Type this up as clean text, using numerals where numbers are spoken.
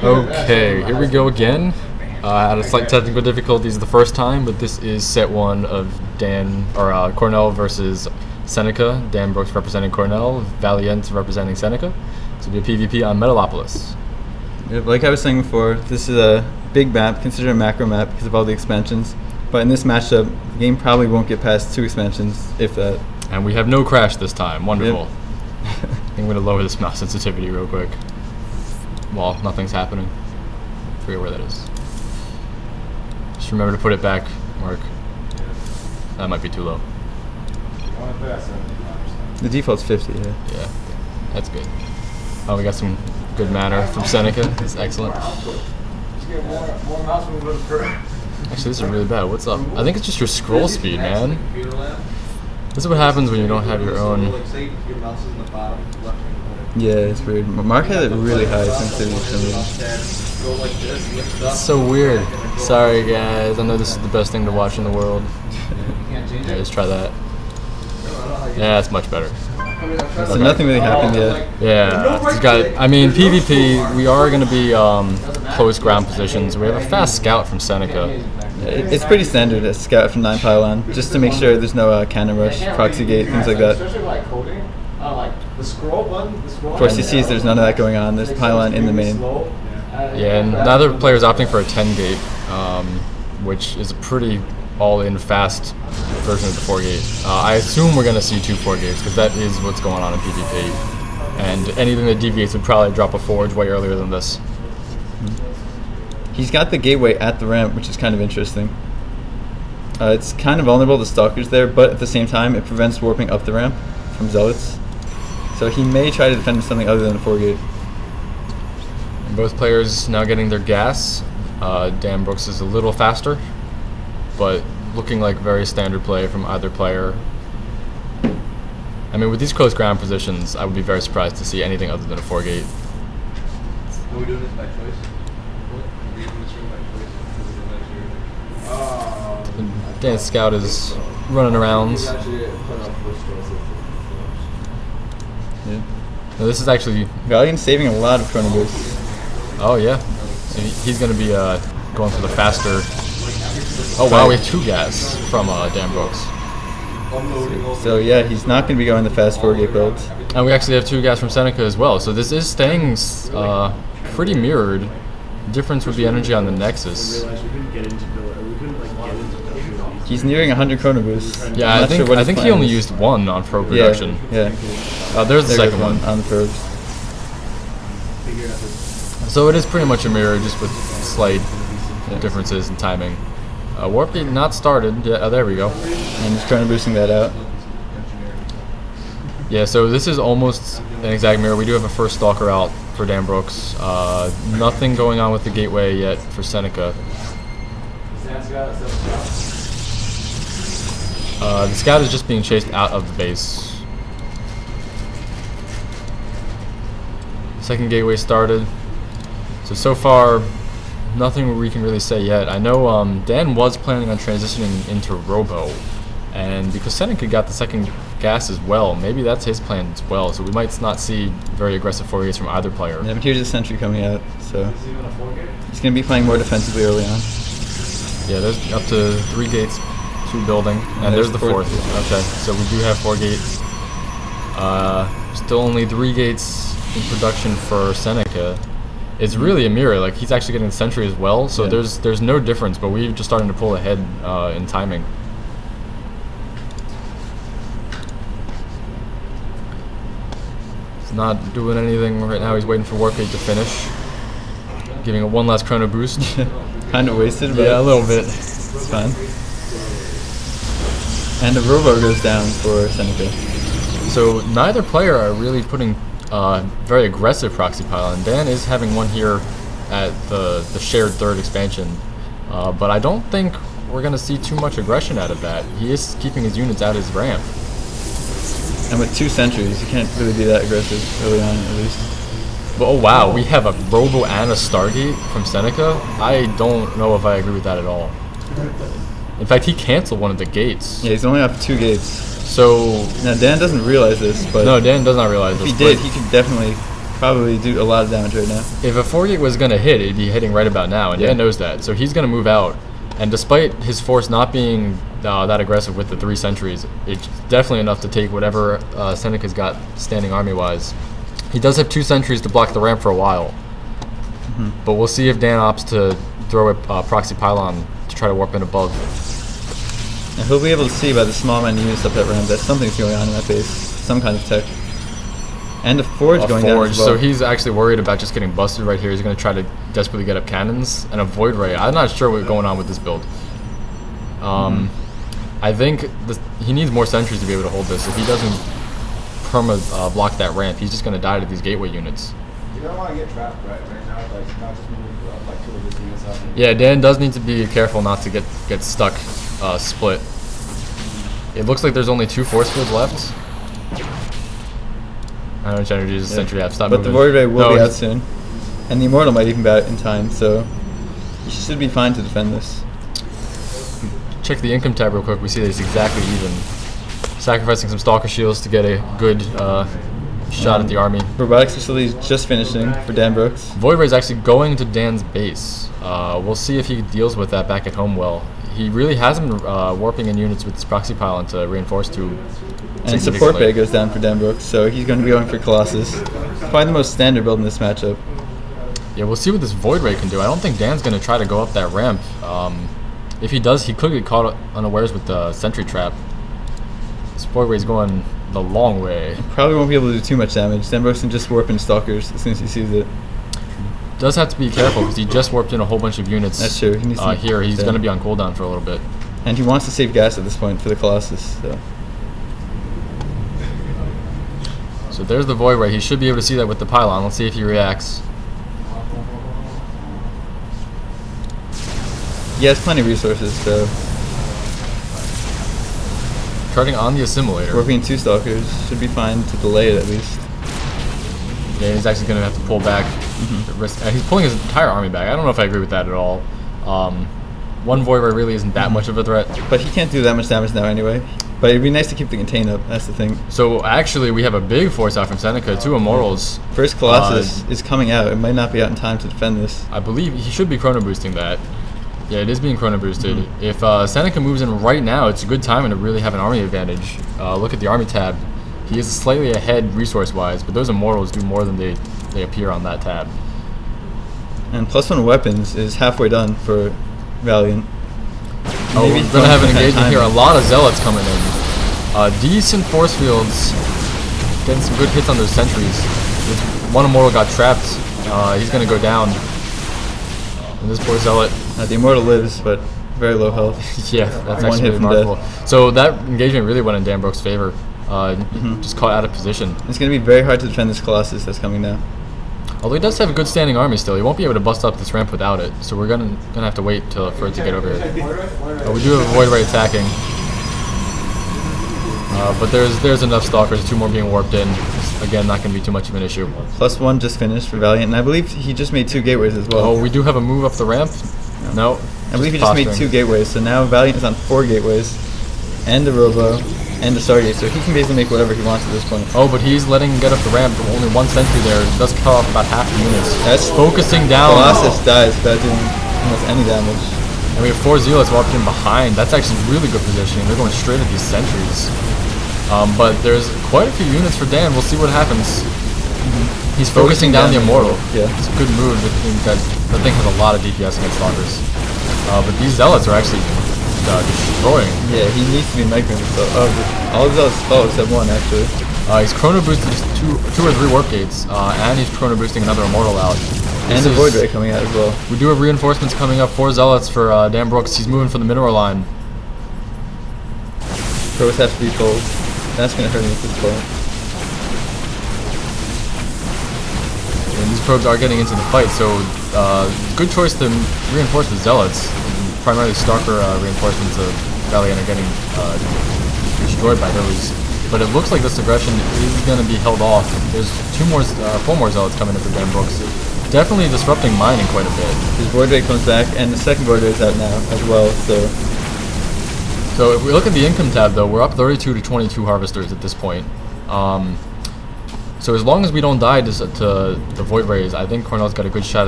Okay, here we go again. Had a slight technical difficulties the first time, but this is set one of Cornell versus Seneca. Dan Brooks representing Cornell, Valiant representing Seneca. So it'll be a PvP on Metalopolis. Yep, like I was saying before, this is a big map, considered a macro map because of all the expansions. But in this matchup, the game probably won't get past 2 expansions, if that. And we have no crash this time. Wonderful. Yep. I'm going to lower this mouse sensitivity real quick. Well, nothing's happening. Forget where that is. Just remember to put it back, Mark. That might be too low. The default's 50, yeah. Yeah, that's good. Oh, we got some good manner from Seneca. That's excellent. Actually, this is really bad. What's up? I think it's just your scroll speed, man. This is what happens when you don't have your own. Yeah, it's weird. Mark had it really high sensitivity for some reason. It's so weird. Sorry, guys. I know this is the best thing to watch in the world. Yeah, let's try that. Yeah, that's much better. So nothing really happened yet. Yeah, it's got. I mean, PvP. We are going to be close ground positions. We have a fast scout from Seneca. It's pretty standard a scout from 9 pylon, just to make sure there's no cannon rush, proxy gate, things like that. Of course, he sees there's none of that going on. There's pylon in the main. Yeah, and the other player's opting for a 10 gate, which is a pretty all-in fast version of the 4 gate. I assume we're going to see 2 4 gates because that is what's going on in PvP. And anything that deviates would probably drop a forge way earlier than this. He's got the gateway at the ramp, which is kind of interesting. It's kind of vulnerable to stalkers there, but at the same time, it prevents warping up the ramp from zealots. So he may try to defend with something other than a 4 gate. And both players now getting their gas. Dan Brooks is a little faster, but looking like very standard play from either player. I mean, with these close ground positions, I would be very surprised to see anything other than a 4 gate. Are we doing this by choice? Dan Scout is running around. Yeah. Now this is actually Valiant's saving a lot of chrono boosts. Oh yeah, so he's going to be going for the faster. Oh wow, we have 2 gas from Dan Brooks. So yeah, he's not going to be going the fast 4 gate builds. And we actually have 2 gas from Seneca as well. So this is staying pretty mirrored. Difference would be energy on the Nexus. He's nearing 100 chrono boosts. Yeah, I think he only used 1 on probe production. Yeah. There's the second one on the probes. So it is pretty much a mirror, just with slight differences in timing. Warp gate not started. Yeah, there we go. And just chrono boosting that out. Yeah, so this is almost an exact mirror. We do have a first stalker out for Dan Brooks. Nothing going on with the gateway yet for Seneca. The scout is just being chased out of the base. Second gateway started. So far, nothing we can really say yet. I know Dan was planning on transitioning into Robo, and because Seneca got the second gas as well, maybe that's his plan as well. So we might not see very aggressive 4 gates from either player. Yeah, but here's the sentry coming out, so he's going to be playing more defensively early on. Yeah, there's up to 3 gates, 2 building, and there's the 4th. Okay, so we do have 4 gates. Still only 3 gates in production for Seneca. It's really a mirror. Like, he's actually getting the sentry as well, so yeah. there's no difference. But we're just starting to pull ahead in timing. He's not doing anything right now. He's waiting for Warpgate to finish, giving it 1 last chrono boost. Kind of wasted, but yeah, a little bit. It's fine. And the Robo goes down for Seneca. So neither player are really putting very aggressive proxy pylon. Dan is having one here at the shared 3rd expansion, but I don't think we're going to see too much aggression out of that. He is keeping his units at his ramp. And with 2 sentries, you can't really be that aggressive early on, at least. But, oh wow, we have a Robo and a Stargate from Seneca. I don't know if I agree with that at all. In fact, he canceled one of the gates. Yeah, he's only off 2 gates. So now Dan doesn't realize this, but no, Dan does not realize this. If he did, he could definitely probably do a lot of damage right now. If a 4-gate was going to hit, it'd be hitting right about now, and Yeah. Dan knows that. So he's going to move out. And despite his force not being that aggressive with the 3 sentries, it's definitely enough to take whatever Seneca's got standing army-wise. He does have 2 sentries to block the ramp for a while. But we'll see if Dan opts to throw a proxy pylon to try to warp in above. And he'll be able to see by the small amount of units up that ramp that something's going on in that base. Some kind of tech. And a forge going down as well. So he's actually worried about just getting busted right here. He's going to try to desperately get up cannons and a void ray. I'm not sure what's going on with this build. I think he needs more sentries to be able to hold this. If he doesn't block that ramp, he's just going to die to these gateway units. You don't want to get trapped right now, like not just moving up like 2 of his units up. Yeah, Dan does need to be careful not to get stuck split. It looks like there's only 2 force fields left. I don't know which energy is the sentry have. Stop But moving. the Void Ray will be No, out soon. And the Immortal might even be out in time, so he should be fine to defend this. Check the income tab real quick. We see that it's exactly even. Sacrificing some Stalker Shields to get a good shot at the army. Robotics facilities just finishing for Dan Brooks. Void Ray is actually going to Dan's base. We'll see if he deals with that back at home well. He really hasn't been warping in units with his proxy pylon to reinforce too. And support bay goes down for Dan Brooks, so he's going to be going for Colossus. Probably the most standard build in this matchup. Yeah, we'll see what this Void Ray can do. I don't think Dan's going to try to go up that ramp. If he does, he could get caught unawares with the sentry trap. This Void Ray's going the long way. Probably won't be able to do too much damage. Dan Brooks can just warp in Stalkers as soon as he sees it. Does have to be careful because he just warped in a whole bunch of units. That's true. He needs to here, he's going to be on cooldown for a little bit. And he wants to save gas at this point for the Colossus. So there's the Void Ray. He should be able to see that with the pylon. Let's see if he reacts. He has plenty of resources, so Charting on the assimilator. warping 2 Stalkers should be fine to delay it at least. Yeah, he's actually going to have to pull back. And he's pulling his entire army back. I don't know if I agree with that at all. One Void Ray really isn't that much of a threat. But he can't do that much damage now anyway. But it'd be nice to keep the contain up, that's the thing. So actually, we have a big force out from Seneca, 2 Immortals. First Colossus is coming out. It might not be out in time to defend this. I believe he should be chrono boosting that. Yeah, it is being chrono boosted. If Seneca moves in right now, it's a good time to really have an army advantage. Look at the army tab. He is slightly ahead resource-wise, but those Immortals do more than they appear on that tab. And +1 weapons is halfway done for Valiant. Oh, Maybe we're going to have an kind of engagement here. A timing. lot of Zealots coming in. Decent force fields. Getting some good hits on those sentries. One Immortal got trapped. He's going to go down. And this poor Zealot. The Immortal lives, but very low health. Yeah, that's One actually hit from remarkable. So that engagement really went in Dan Brooks' favor. Just caught out of position. It's going to be very hard to defend this Colossus that's coming now. Although he does have a good standing army still, he won't be able to bust up this ramp without it. So we're gonna have to wait for it to get over here. But we do have a Void Ray attacking. But there's enough Stalkers, 2 more being warped in. Again, not gonna be too much of an issue. +1 just finished for Valiant, and I believe he just made 2 gateways as well. Oh, we do have a move up the ramp? No. I believe he just made 2 gateways, so now Valiant is on 4 gateways, and a Robo, and a Stargate, so he can basically make whatever he wants at this point. Oh, but he's letting him get up the ramp. Only 1 sentry there. It does cut off about half the units. That's Focusing down. Colossus dies without doing almost any damage. And we have 4 Zealots warped in behind. That's actually really good positioning. They're going straight at these sentries. But there's quite a few units for Dan. We'll see what happens. He's focusing down the Immortal. Yeah. It's a good move. That thing has a lot of DPS against Stalkers. But these Zealots are actually destroying. Yeah, he needs to be microing himself. All of those except 1 actually. He's chrono boosted 2 or 3 warp gates, and he's chrono boosting another Immortal out. And the Void Ray coming out as well. We do have reinforcements coming up. 4 Zealots for Dan Brooks. He's moving for the mineral line. Probes have to be pulled. That's going to hurt him at this point. And these probes are getting into the fight, so good choice to reinforce the Zealots. Primarily Stalker reinforcements of Valiant are getting destroyed by those. But it looks like this aggression is going to be held off. There's 4 more Zealots coming in for Dan Brooks. Definitely disrupting mining quite a bit. His Void Ray comes back, and the second Void Ray is out now as well, So if we look at the income tab, though, we're up 32 to 22 harvesters at this point. So So as long as we don't die to the Void Rays, I think Cornell's got a good shot at